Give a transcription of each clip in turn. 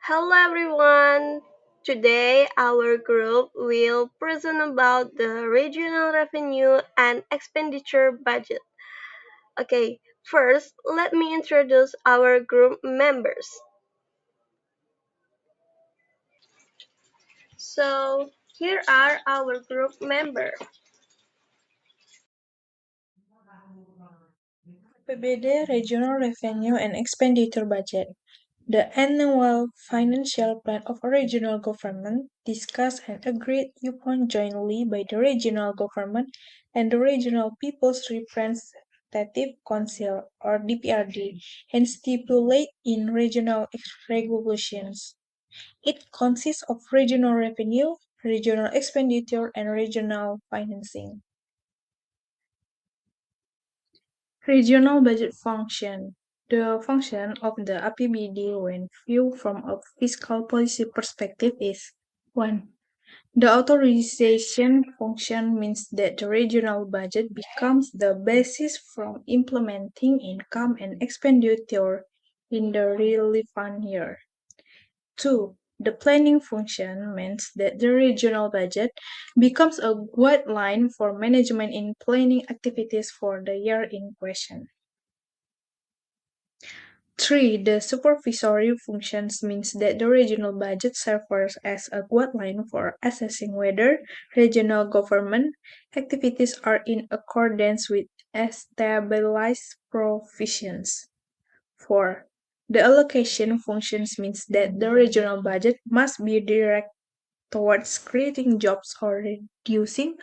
Hello everyone! Today our group will present about the regional revenue and expenditure budget. Okay, first let me introduce our group members. So here are our group members. APBD Regional Revenue and Expenditure Budget. The annual financial plan of a regional government discussed and agreed upon jointly by the regional government and the Regional People's Representative Council or DPRD and stipulate in regional regulations. It consists of regional revenue, regional expenditure, and regional financing. Regional budget function. The function of the APBD when viewed from a fiscal policy perspective is 1. The authorization function means that the regional budget becomes the basis for implementing income and expenditure in the relevant year. 2. The planning function means that the regional budget becomes a guideline for management in planning activities for the year in question. 3. The supervisory functions means that the regional budget serves as a guideline for assessing whether regional government activities are in accordance with established provisions. 4. The allocation functions means that the regional budget must be directed towards creating jobs or reducing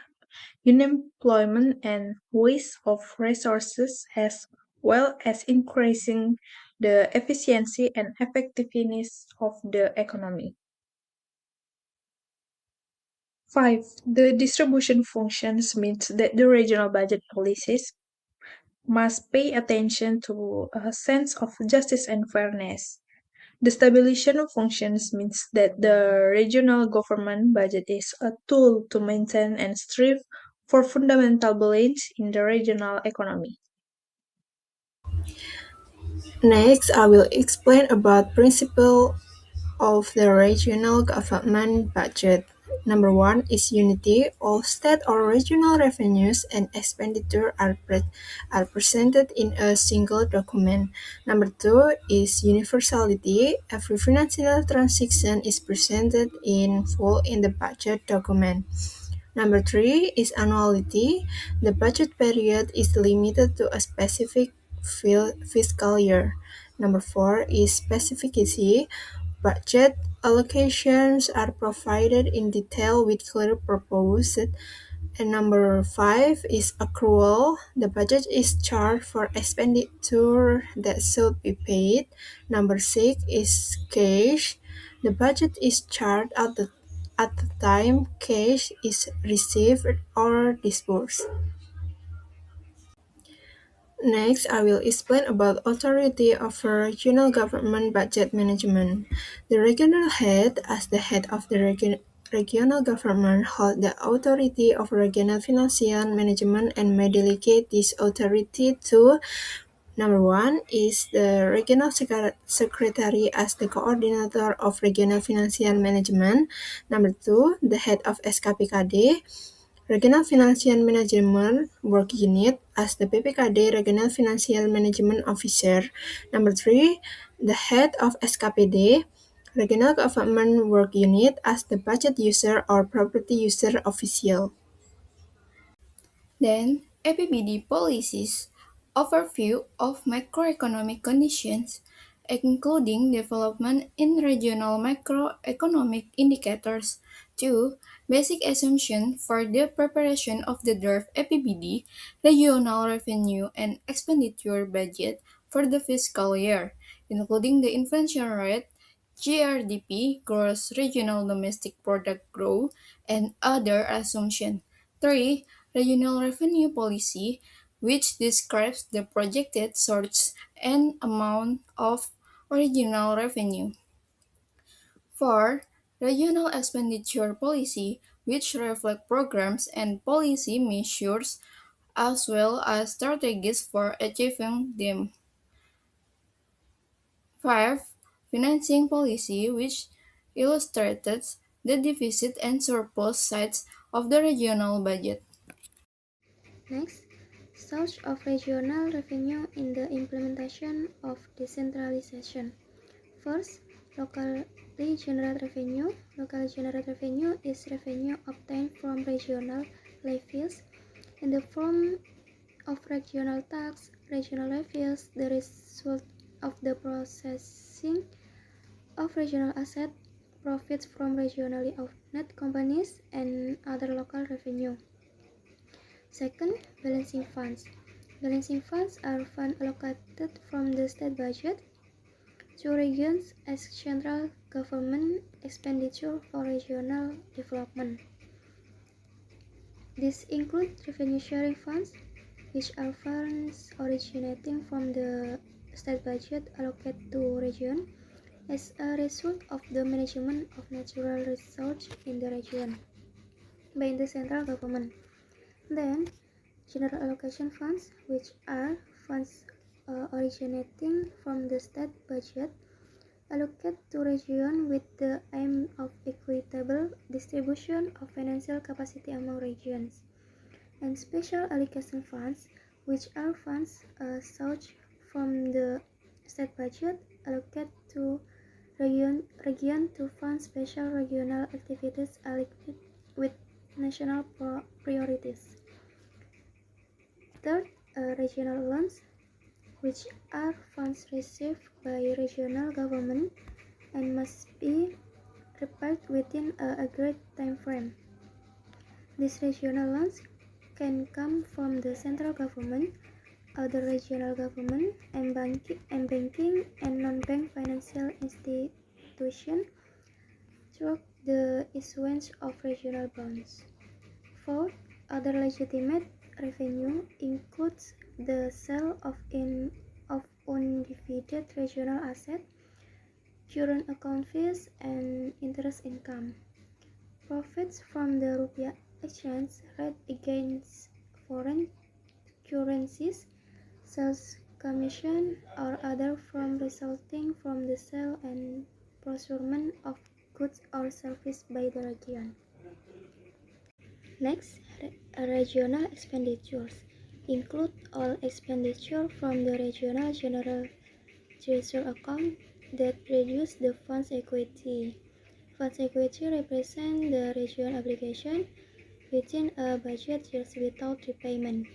unemployment and waste of resources as well as increasing the efficiency and effectiveness of the economy. 5. The distribution functions means that the regional budget policies must pay attention to a sense of justice and fairness. The stabilization functions means that the regional government budget is a tool to maintain and strive for fundamental balance in the regional economy. Next, I will explain about principle of the regional government budget. Number one is unity. All state or regional revenues and expenditure are presented in a single document. Number two is universality. Every financial transaction is presented in full in the budget document. Number three is annuality. The budget period is limited to a specific fiscal year. Number four is specificity. Budget allocations are provided in detail with clear purpose. And number five is accrual. The budget is charged for expenditure that should be paid. Number six is cash. The budget is charged at the time cash is received or disbursed. Next, I will explain about authority over regional government budget management. The regional head, as the head of the regional government, holds the authority of regional financial management and may delegate this authority to number one is the regional secretary as the coordinator of regional financial management. Number two, the head of SKPKD. Regional Financial Management Work Unit as the PPKD Regional Financial Management Officer. Number three, the head of SKPD, Regional Government Work Unit as the budget user or property user official. Then, APBD policies overview of macroeconomic conditions, including development in regional macroeconomic indicators. 2. Basic assumption for the preparation of the draft APBD, regional revenue and expenditure budget for the fiscal year, including the inflation rate, GRDP, gross regional domestic product growth, and other assumptions. 3. Regional revenue policy, which describes the projected source and amount of regional revenue. 4. Regional expenditure policy, which reflect programs and policy measures as well as strategies for achieving them. 5. financing policy, which illustrated the deficit and surplus sides of the regional budget. Next, source of regional revenue in the implementation of decentralization. First, locally generated revenue. Locally generated revenue is revenue obtained from regional levies in the form of regional tax, regional levies, the result of the processing of regional assets, profits from regionally owned companies, and other local revenue. Second, balancing funds. Balancing funds are funds allocated from the state budget to regions as central government expenditure for regional development. This includes revenue sharing funds, which are funds originating from the state budget allocated to region as a result of the management of natural resources in the region by the central government. Then, general allocation funds, which are funds originating from the state budget allocated to regions with the aim of equitable distribution of financial capacity among regions. And special allocation funds, which are funds sought from the state budget allocated to region to fund special regional activities aligned with national priorities. Third, regional loans, which are funds received by regional government and must be repaid within a agreed time frame. These regional loans can come from the central government, other regional government, and banking and non-bank financial institutions through the issuance of regional bonds. Fourth, other legitimate revenue includes the sale of undivided regional assets, current account fees, and interest income. Profits from the rupiah exchange rate against foreign currencies, sales commission, or other from resulting from the sale and procurement of goods or services by the region. Next, regional expenditures include all expenditure from the regional general treasury account that reduce the fund's equity. Fund's equity represents the region obligation within a budget year without repayment.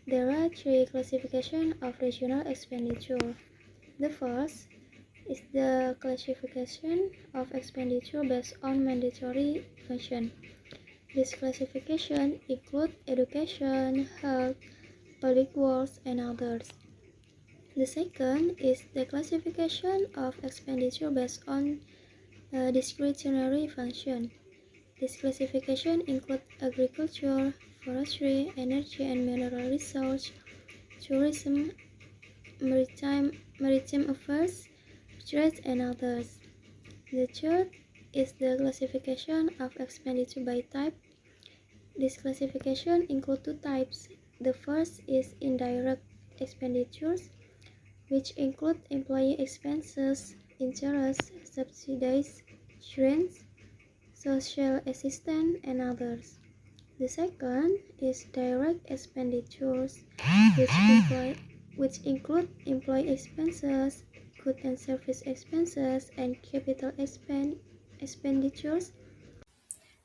There are three classifications of regional expenditure. The first is the classification of expenditure based on mandatory function. This classification includes education, health, public works, and others. The second is the classification of expenditure based on discretionary function. This classification includes agriculture, forestry, energy and mineral research, tourism, maritime affairs, trade, and others. The third is the classification of expenditure by type. This classification includes two types. The first is indirect expenditures, which include employee expenses, interest, subsidies, grants, social assistance, and others. The second is direct expenditures, which include employee expenses, goods and service expenses, and capital expenditures.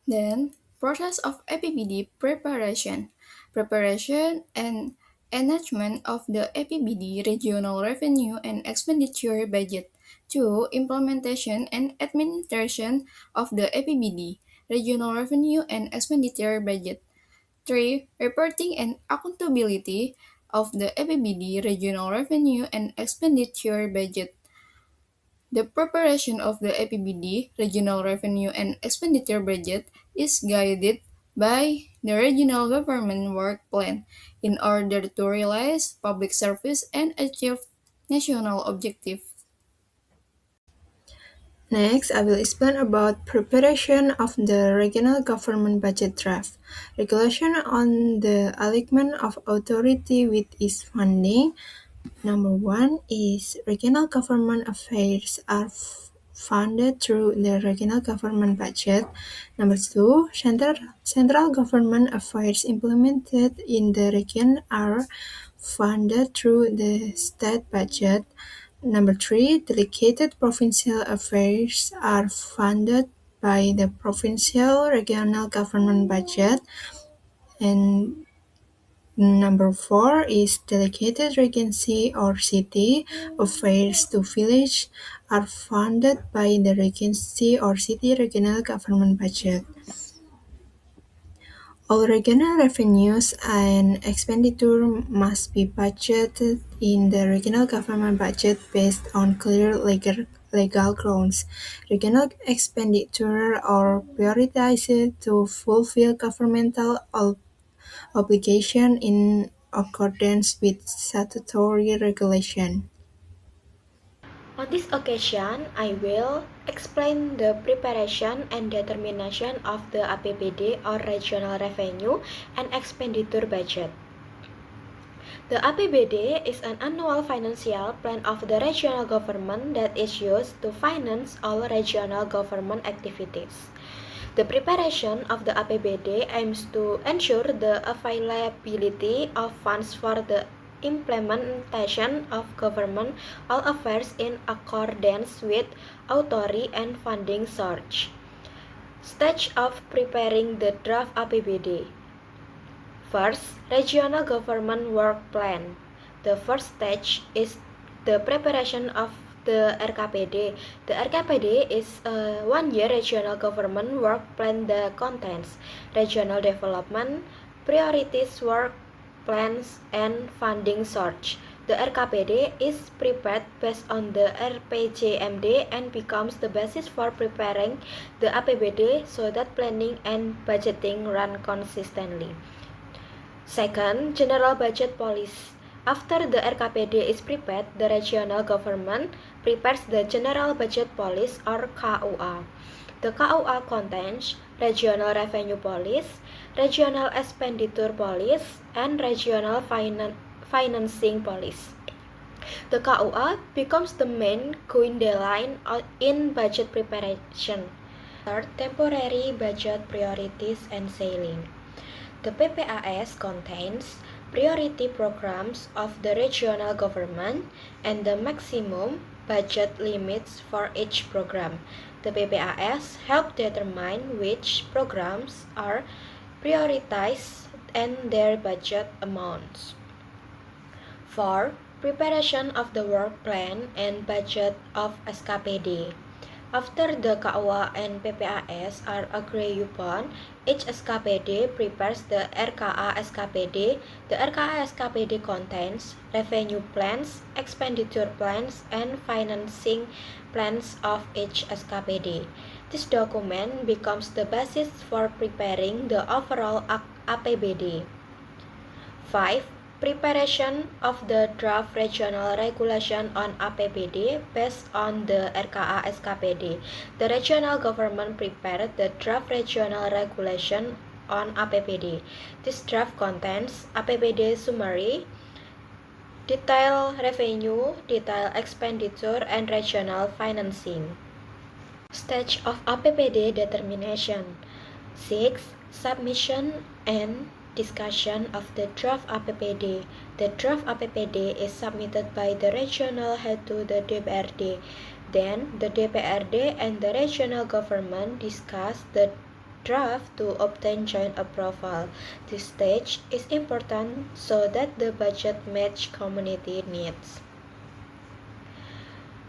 Then, process of APBD preparation. Preparation and enactment of the APBD regional revenue and expenditure budget. 2. Implementation and administration of the APBD regional revenue and expenditure budget. 3. Reporting and accountability of the APBD regional revenue and expenditure budget. The preparation of the APBD regional revenue and expenditure budget is guided by the regional government work plan in order to realize public service and achieve national objectives. Next, I will explain about preparation of the regional government budget draft, regulation on the alignment of authority with its funding, Number one is regional government affairs are funded through the regional government budget. Number two, central government affairs implemented in the region are funded through the state budget. Number three, delegated provincial affairs are funded by the provincial regional government budget. And number four is delegated regency or city affairs to village are funded by the regency or city regional government budget. All regional revenues and expenditure must be budgeted in the regional government budget based on clear legal grounds. Regional expenditure are prioritized to fulfill governmental obligation in accordance with statutory regulation. On this occasion, I will explain the preparation and determination of the APBD or Regional Revenue and Expenditure Budget. The APBD is an annual financial plan of the regional government that is used to finance all regional government activities. The preparation of the APBD aims to ensure the availability of funds for the implementation of government all affairs in accordance with authority and funding source. Stage of preparing the draft APBD. First, regional government work plan. The first stage is the preparation of the RKPD. The RKPD is a one-year regional government work plan that contains regional development, priorities work plans, and funding source. The RKPD is prepared based on the RPJMD and becomes the basis for preparing the APBD so that planning and budgeting run consistently. Second, general budget policy. After the RKPD is prepared, the regional government prepares the general budget policy or KUA. The KUA contains regional revenue policy, regional expenditure policy, and regional financing policy. The KUA becomes the main guideline in budget preparation. Third, temporary budget priorities and ceiling. The PPAS contains priority programs of the regional government and the maximum budget limits for each program. The PPAS help determine which programs are prioritized and their budget amounts. 4. Preparation of the work plan and budget of SKPD. After the KUA and PPAS are agreed upon, each SKPD prepares the RKA SKPD. The RKA SKPD contains revenue plans, expenditure plans, and financing plans of each SKPD. This document becomes the basis for preparing the overall APBD. 5. Preparation of the draft regional regulation on APBD based on the RKA SKPD. The regional government prepared the draft regional regulation on APBD. This draft contains APBD summary, detail revenue, detail expenditure, and regional financing. Stage of APBD determination. 6. Submission and discussion of the draft APBD. The draft APBD is submitted by the regional head to the DPRD. Then, the DPRD and the regional government discuss the draft to obtain joint approval. This stage is important so that the budget match community needs.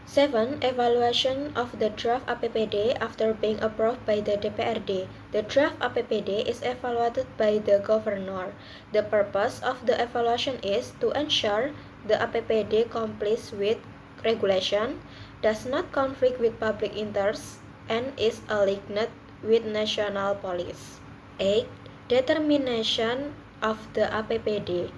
7. Evaluation of the draft APBD after being approved by the DPRD. The draft APBD is evaluated by the governor. The purpose of the evaluation is to ensure the APBD complies with regulation, does not conflict with public interest, and is aligned with national policy. 8. Determination of the APBD.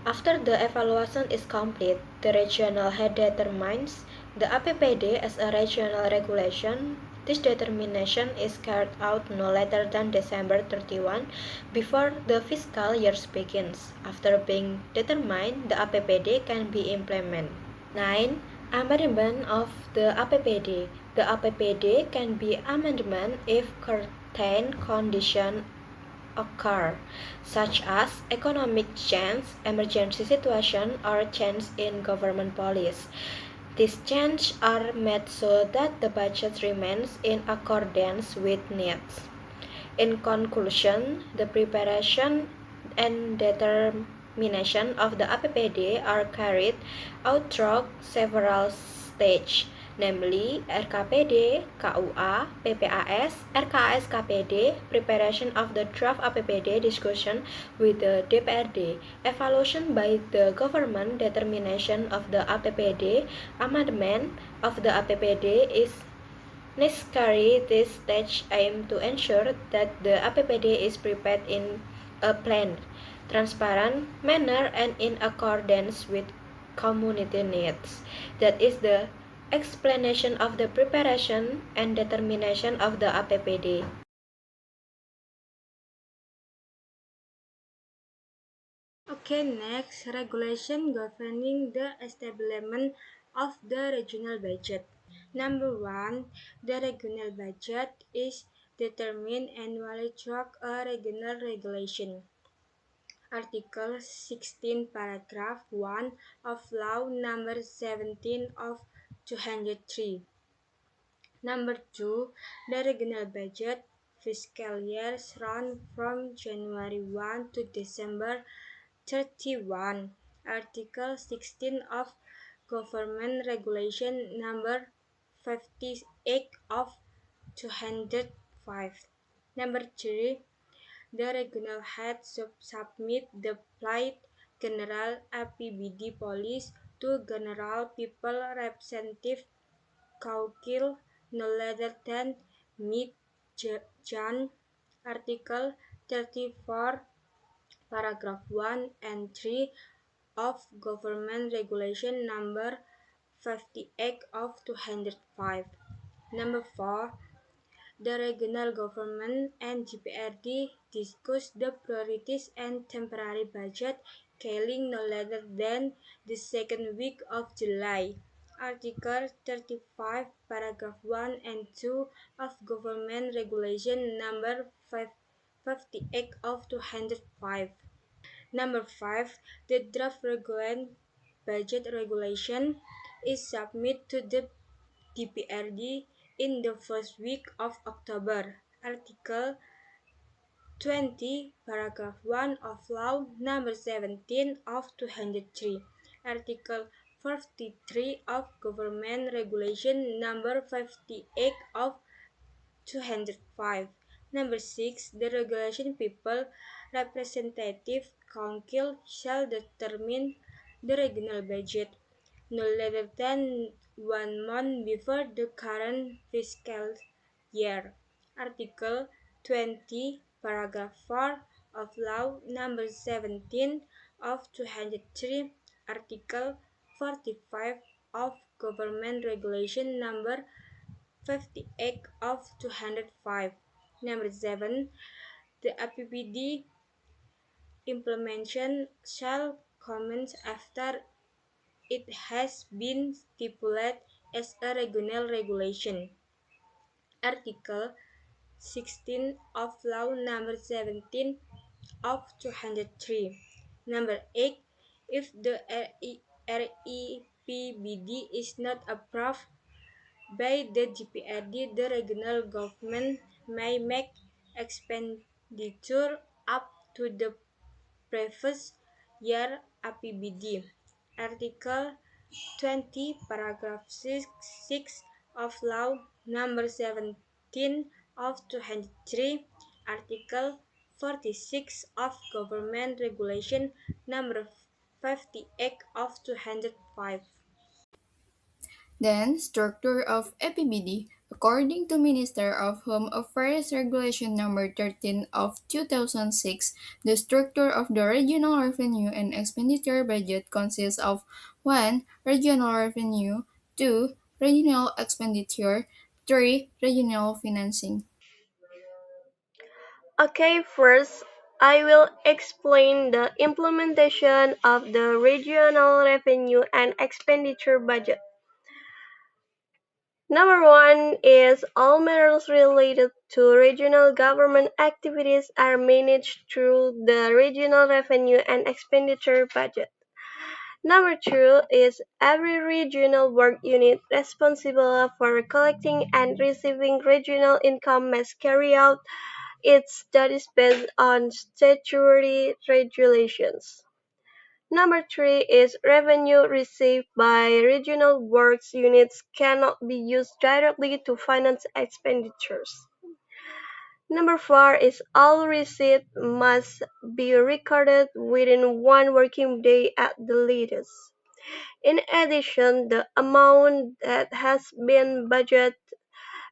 After the evaluation is complete, the regional head determines The APPD as a regional regulation, this determination is carried out no later than December 31 before the fiscal year begins. After being determined, the APPD can be implemented. 9. Amendment of the APPD. The APPD can be amendment if certain conditions occur, such as economic change, emergency situation, or change in government policy. These changes are made so that the budget remains in accordance with needs. In conclusion, the preparation and determination of the APPD are carried out through several stages, namely RKPD, KUA, PPAS, RKS KPD, preparation of the draft APPD, discussion with the DPRD, evaluation by the government, determination of the APPD, amendment of the APPD is necessary. This stage aim to ensure that the APPD is prepared in a planned, transparent manner and in accordance with community needs. That is the explanation of the preparation and determination of the APPD. Okay, next, regulation governing the establishment of the regional budget. Number one, the regional budget is determined annually through a regional regulation. Article 16, paragraph 1 of Law number 17 of 203. Number two, the regional budget fiscal years run from January 1 to December 31. Article 16 of Government Regulation number 58 of 205. Number 3. The regional heads submit the plight General APBD police to General People Representative Council no later than mid-Jan. Article 34 paragraph 1 and 3 of Government Regulation number 58 of 205. Number 4. The regional government and GPRD discuss the priorities and temporary budget scaling no later than the second week of July. Article 35, paragraph 1 and 2 of Government Regulation number 58 of 205. Number 5. The draft regular budget regulation is submitted to the DPRD in the first week of October. Article 20, paragraph 1 of Law number 17 of 203. Article 43 of Government Regulation number 58 of 205. Number 6. The regulation people representative council shall determine the regional budget no later than 1 month before the current fiscal year. Article 20, paragraph 4 of Law number 17 of 203, Article 45 of Government Regulation number 58 of 205. Number 7. The APBD implementation shall commence after it has been stipulated as a regional regulation. Article 16 of Law number 17 of 203. Number 8. If the REPBD is not approved by the DPRD, the regional government may make expenditure up to the previous year APBD. Article 20, paragraph 6 of Law number 17 of 203, Article 46 of Government Regulation number 58 of 205. Then, structure of APBD. According to Minister of Home Affairs Regulation number 13 of 2006, the structure of the regional revenue and expenditure budget consists of 1. Regional revenue, 2. regional expenditure. 3. Regional financing. Okay, first, I will explain the implementation of the regional revenue and expenditure budget. Number one is all matters related to regional government activities are managed through the regional revenue and expenditure budget. Number two is every regional work unit responsible for collecting and receiving regional income must carry out its studies based on statutory regulations. Number three is revenue received by regional works units cannot be used directly to finance expenditures. Number four is all receipts must be recorded within one working day at the latest. In addition, the amount that has been budgeted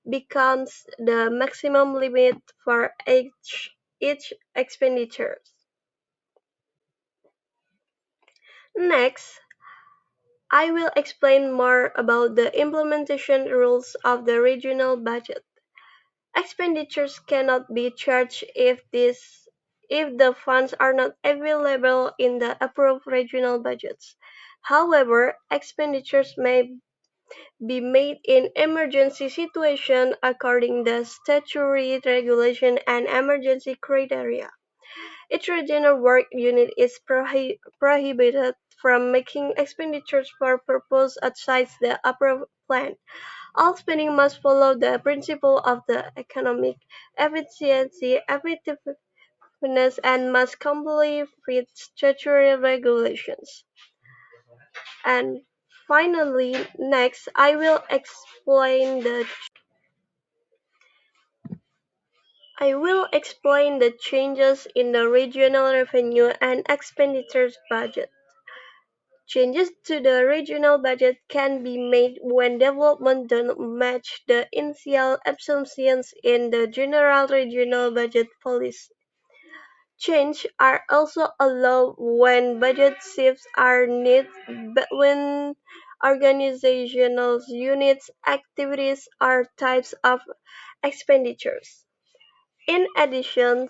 becomes the maximum limit for each expenditure. Next, I will explain more about the implementation rules of the regional budget. Expenditures cannot be charged if the funds are not available in the approved regional budgets. However, expenditures may be made in emergency situations according to statutory regulation and emergency criteria. Each regional work unit is prohibited from making expenditures for purpose outside the approved plan. All spending must follow the principle of the economic efficiency, effectiveness, and must comply with statutory regulations. And finally, next, I will explain the changes in the regional revenue and expenditures budget. Changes to the regional budget can be made when development does not match the initial assumptions in the general regional budget policy. Changes are also allowed when budget shifts are needed between organizational units, activities, or types of expenditures. In addition,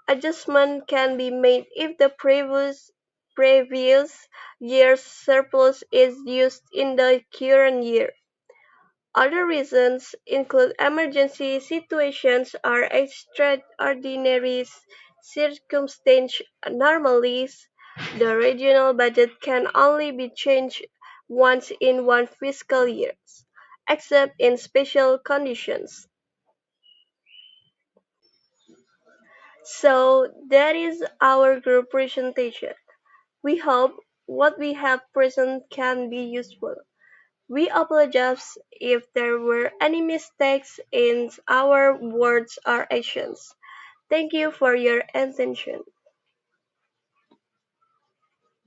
adjustment can be made if the previous year's surplus is used in the current year. Other reasons include emergency situations or extraordinary circumstances. Normally, the regional budget can only be changed once in one fiscal year, except in special conditions. So that is our group presentation. We hope what we have presented can be useful. We apologize if there were any mistakes in our words or actions. Thank you for your attention.